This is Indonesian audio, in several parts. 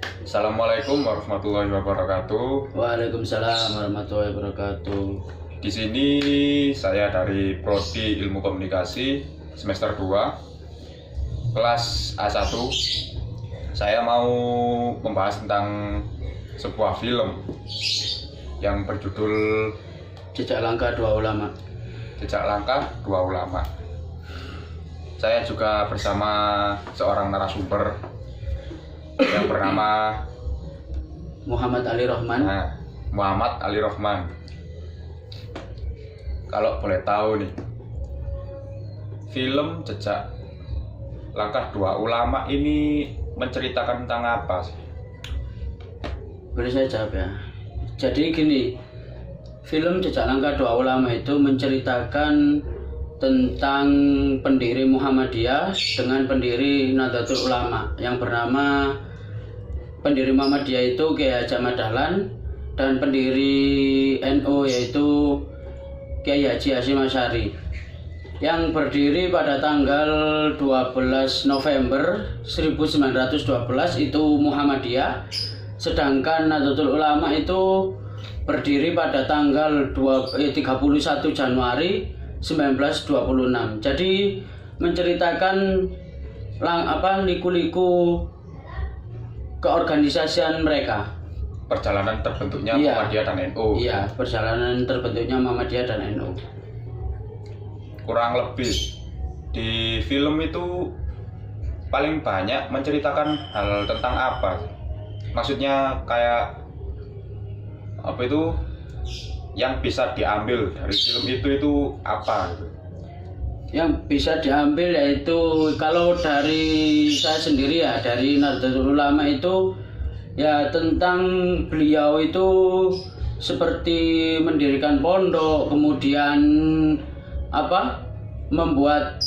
Assalamualaikum warahmatullahi wabarakatuh. Waalaikumsalam warahmatullahi wabarakatuh. Di sini saya dari Prodi Ilmu Komunikasi semester 2 kelas A1. Saya mau membahas tentang sebuah film yang berjudul Jejak Langkah Dua Ulama. Jejak Langkah Dua Ulama. Saya juga bersama seorang narasumber yang bernama Muhammad Ali Rohman. Muhammad Ali Rohman. Kalau boleh tahu nih, film Jejak Langkah Dua Ulama ini menceritakan tentang apa sih? Boleh saya jawab ya. Jadi gini, film Jejak Langkah Dua Ulama itu menceritakan tentang pendiri Muhammadiyah dengan pendiri Nahdlatul Ulama yang bernama pendiri Muhammadiyah itu Kiai Haji Ahmad Dahlan dan pendiri NU yaitu Kiai Haji Hasyim Asy'ari yang berdiri pada tanggal 12 November 1912 itu Muhammadiyah, sedangkan Nahdlatul Ulama itu berdiri pada tanggal 31 Januari 1926. Jadi menceritakan liku-liku keorganisasian mereka. Perjalanan terbentuknya Muhammadiyah dan NU. Iya, perjalanan terbentuknya Muhammadiyah dan NU. Kurang lebih di film itu paling banyak menceritakan hal tentang apa? Maksudnya kayak apa itu yang bisa diambil dari film itu apa gitu? Yang bisa diambil yaitu kalau dari saya sendiri ya, dari Nahdlatul Ulama itu ya tentang beliau itu seperti mendirikan pondok, kemudian membuat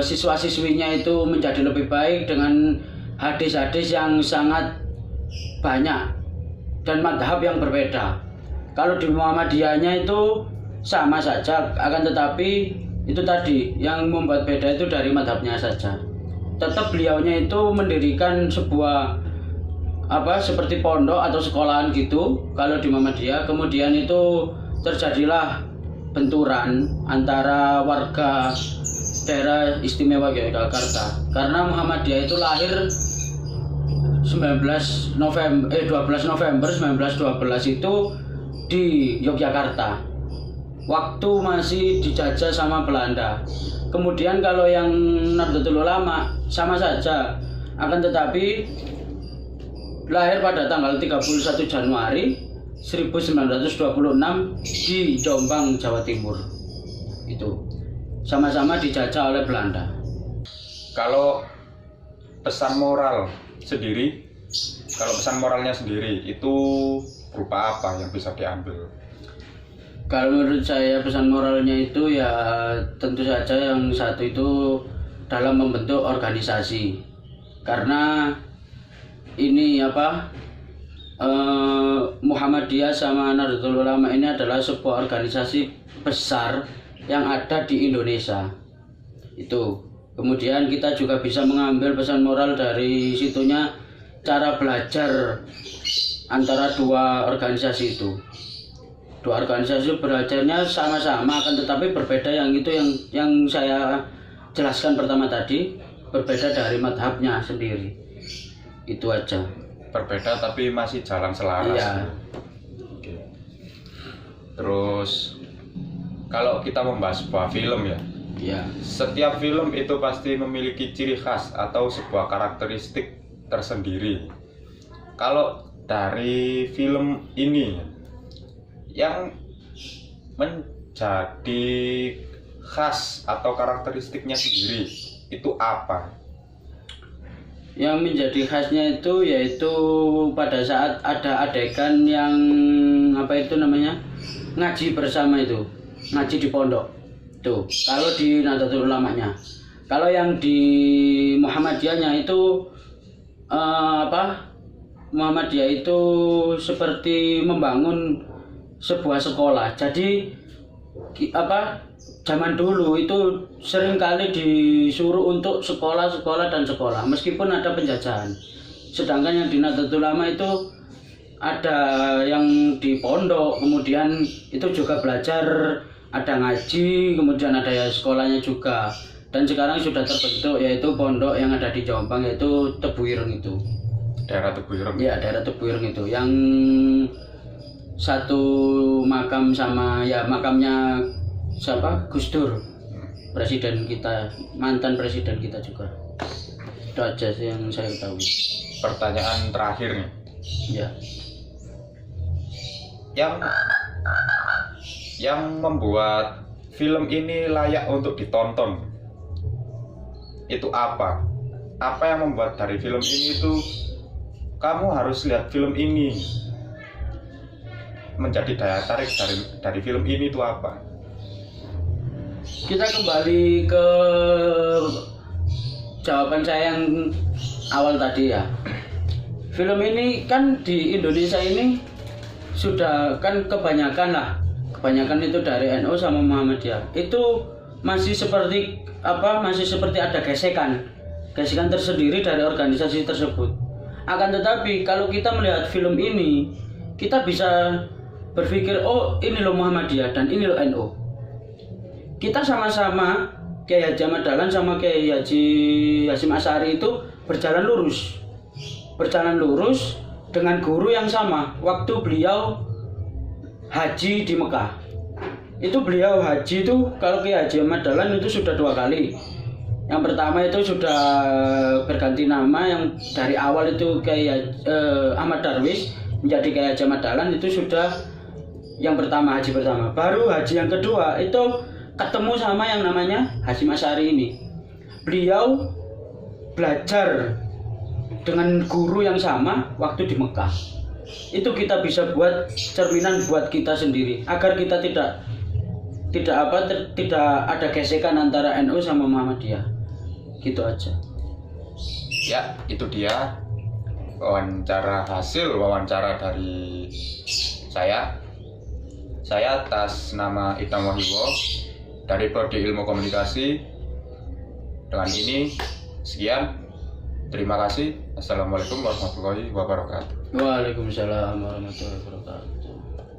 siswa-siswinya itu menjadi lebih baik dengan hadis-hadis yang sangat banyak dan madhab yang berbeda. Kalau di Muhammadiyahnya itu sama saja, akan tetapi itu tadi yang membuat beda itu dari madhabnya saja. Tetap beliaunya itu mendirikan sebuah seperti pondok atau sekolahan gitu kalau di Muhammadiyah. Kemudian itu terjadilah benturan antara warga daerah istimewa Yogyakarta karena Muhammadiyah itu lahir 12 November 1912 itu di Yogyakarta. Waktu masih dijajah sama Belanda. Kemudian kalau yang Nahdlatul Ulama sama saja, akan tetapi lahir pada tanggal 31 Januari 1926 di Jombang, Jawa Timur. Itu sama-sama dijajah oleh Belanda. Kalau pesan moral sendiri, kalau pesan moralnya sendiri itu berupa apa yang bisa diambil? Kalau menurut saya pesan moralnya itu ya tentu saja yang satu itu dalam membentuk organisasi, karena ini Muhammadiyah sama Nahdlatul Ulama ini adalah sebuah organisasi besar yang ada di Indonesia. Itu kemudian kita juga bisa mengambil pesan moral dari situnya, cara belajar antara dua organisasi itu. Dua organisasi belajarnya sama-sama akan tetapi berbeda, yang saya jelaskan pertama tadi, berbeda dari madhabnya sendiri. Itu aja. Berbeda tapi masih jalan selaras. Iya. Oke. Terus kalau kita membahas sebuah film ya, Iya. setiap film itu pasti memiliki ciri khas atau sebuah karakteristik tersendiri. Kalau dari film ini yang menjadi khas atau karakteristiknya sendiri itu apa? Yang menjadi khasnya itu yaitu pada saat ada adegan yang ngaji bersama itu, ngaji di pondok. Tuh, kalau di Nahdlatul Ulamanya. Kalau yang di Muhammadiyahnya itu Muhammadiyah itu seperti membangun sebuah sekolah. Jadi zaman dulu itu sering kali disuruh untuk sekolah dan sekolah meskipun ada penjajahan. Sedangkan yang di Nahdlatul Ulama itu ada yang di pondok, kemudian itu juga belajar, ada ngaji, kemudian ada ya sekolahnya juga. Dan sekarang sudah terbentuk yaitu pondok yang ada di Jombang, yaitu Tebuireng itu. Daerah Tebuireng. Ya, daerah Tebuireng itu yang satu makam sama ya makamnya siapa? Gus Dur, presiden kita, mantan presiden kita juga. Itu aja sih yang saya ketahui. Pertanyaan terakhir nih. Ya. Yang membuat film ini layak untuk ditonton itu apa? Apa yang membuat dari film ini itu kamu harus lihat film ini, menjadi daya tarik dari film ini itu apa? Kita kembali ke jawaban saya yang awal tadi ya. Film ini kan di Indonesia ini sudah kan kebanyakan itu dari NU sama Muhammadiyah. Itu masih seperti ada gesekan tersendiri dari organisasi tersebut. Akan tetapi kalau kita melihat film ini, kita bisa berpikir, oh ini loh Muhammadiyah dan ini loh NU. Kita sama-sama Kiai Haji Ahmad Dahlan sama Kiai Haji Hasyim Asy'ari itu berjalan lurus dengan guru yang sama. Waktu beliau haji di Mekah, itu beliau haji itu, kalau Kiai Haji Ahmad Dahlan itu sudah 2 kali. Yang pertama itu sudah berganti nama, yang dari awal itu Kiai Ahmad Darwis menjadi Kiai Haji Ahmad Dahlan, itu sudah yang pertama, haji pertama. Baru haji yang kedua itu ketemu sama yang namanya Hasyim Asy'ari ini. Beliau belajar dengan guru yang sama waktu di Mekah. Itu kita bisa buat cerminan buat kita sendiri agar kita tidak ada gesekan antara NU sama Muhammadiyah. Gitu aja. Ya, itu dia hasil wawancara dari saya. Saya atas nama Itam Wahiwo dari Prodi Ilmu Komunikasi. Dengan ini sekian. Terima kasih. Assalamualaikum warahmatullahi wabarakatuh. Waalaikumsalam warahmatullahi wabarakatuh.